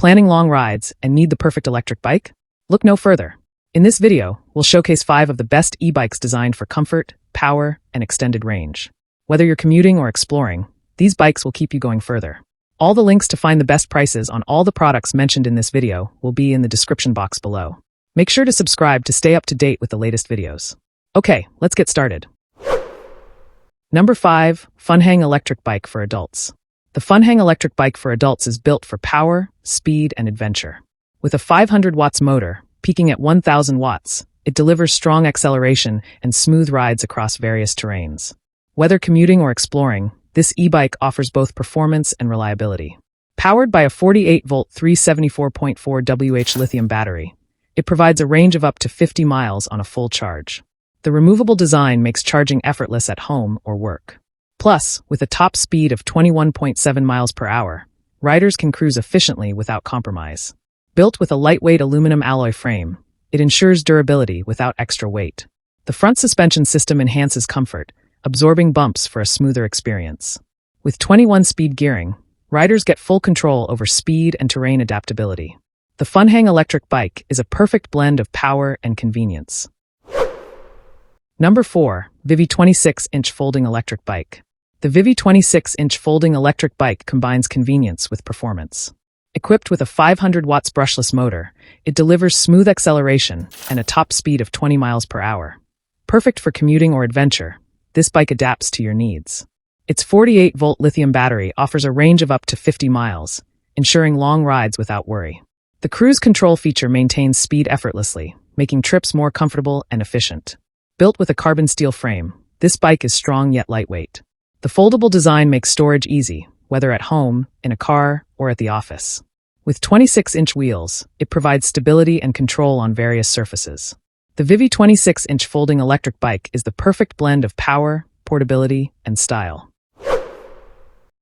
planning long rides and need the perfect electric bike? Look no further. In this video, we'll showcase 5 of the best e-bikes designed for comfort, power, and extended range. Whether you're commuting or exploring, these bikes will keep you going further. All the links to find the best prices on all the products mentioned in this video will be in the description box below. Make sure to subscribe to stay up to date with the latest videos. Okay, let's get started. Number 5, Funhang electric bike for adults. The Funhang electric bike for adults is built for power, speed, and adventure. With a 500 watts motor, peaking at 1000 watts, it delivers strong acceleration and smooth rides across various terrains. Whether commuting or exploring, this e-bike offers both performance and reliability. Powered by a 48-volt 374.4 Wh lithium battery, it provides a range of up to 50 miles on a full charge. The removable design makes charging effortless at home or work. Plus, with a top speed of 21.7 miles per hour, riders can cruise efficiently without compromise. Built with a lightweight aluminum alloy frame, it ensures durability without extra weight. The front suspension system enhances comfort, absorbing bumps for a smoother experience. With 21-speed gearing, riders get full control over speed and terrain adaptability. The Funhang electric bike is a perfect blend of power and convenience. Number 4, Vivi 26-inch folding electric bike. The Vivi 26-inch folding electric bike combines convenience with performance. Equipped with a 500 watts brushless motor, it delivers smooth acceleration and a top speed of 20 miles per hour. Perfect for commuting or adventure, this bike adapts to your needs. Its 48-volt lithium battery offers a range of up to 50 miles, ensuring long rides without worry. The cruise control feature maintains speed effortlessly, making trips more comfortable and efficient. Built with a carbon steel frame, this bike is strong yet lightweight. The foldable design makes storage easy, whether at home, in a car, or at the office. With 26-inch wheels, it provides stability and control on various surfaces. The Vivi 26-inch folding electric bike is the perfect blend of power, portability, and style.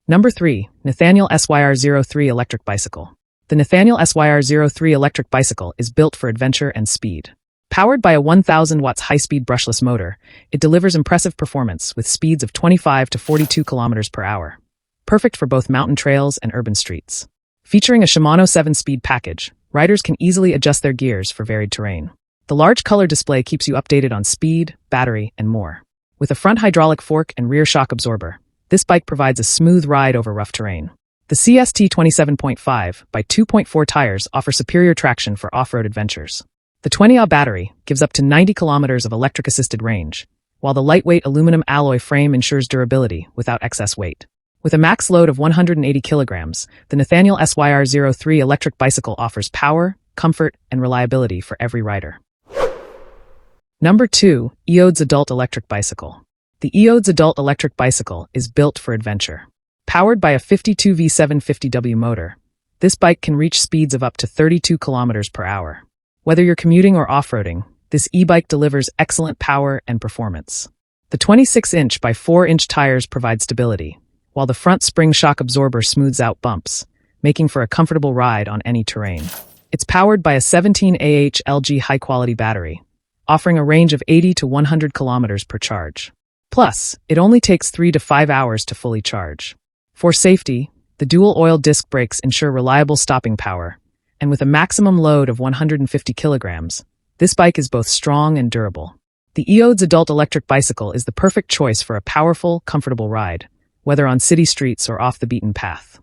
Number 3, Nathaniel SYR03 electric bicycle. The Nathaniel SYR03 electric bicycle is built for adventure and speed. Powered by a 1000 watts high-speed brushless motor, it delivers impressive performance with speeds of 25 to 42 kilometers per hour. Perfect for both mountain trails and urban streets. Featuring a Shimano 7-speed package, riders can easily adjust their gears for varied terrain. The large color display keeps you updated on speed, battery, and more. With a front hydraulic fork and rear shock absorber, this bike provides a smooth ride over rough terrain. The CST 27.5 by 2.4 tires offer superior traction for off-road adventures. The 20Ah battery gives up to 90 kilometers of electric-assisted range, while the lightweight aluminum alloy frame ensures durability without excess weight. With a max load of 180 kilograms, the Nathaniel SYR03 electric bicycle offers power, comfort, and reliability for every rider. Number 2, EODES Adult Electric Bicycle. The EODES Adult Electric Bicycle is built for adventure. Powered by a 52V750W motor, this bike can reach speeds of up to 32 kilometers per hour. Whether you're commuting or off-roading, this e-bike delivers excellent power and performance. The 26-inch by 4-inch tires provide stability, while the front spring shock absorber smooths out bumps, making for a comfortable ride on any terrain. It's powered by a 17Ah LG high-quality battery, offering a range of 80 to 100 kilometers per charge. Plus, it only takes 3 to 5 hours to fully charge. For safety, the dual-oil disc brakes ensure reliable stopping power, and with a maximum load of 150 kilograms, this bike is both strong and durable. The EODES Adult Electric Bicycle is the perfect choice for a powerful, comfortable ride, whether on city streets or off the beaten path.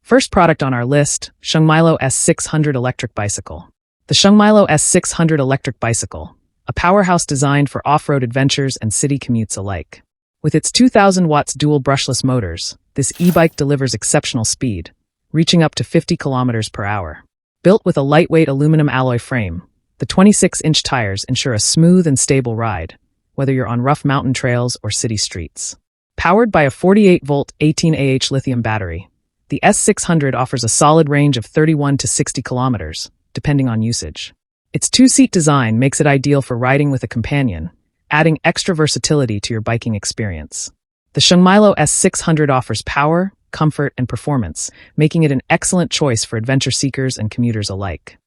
First product on our list, Shengmilo S600 electric bicycle. The Shengmilo S600 electric bicycle, a powerhouse designed for off-road adventures and city commutes alike. With its 2000 watts dual brushless motors, this e-bike delivers exceptional speed, reaching up to 50 kilometers per hour. Built with a lightweight aluminum alloy frame, the 26-inch tires ensure a smooth and stable ride, whether you're on rough mountain trails or city streets. Powered by a 48-volt 18Ah lithium battery, the S600 offers a solid range of 31 to 60 kilometers, depending on usage. Its 2-seat design makes it ideal for riding with a companion, adding extra versatility to your biking experience. The Shengmilo S600 offers power, comfort, and performance, making it an excellent choice for adventure seekers and commuters alike.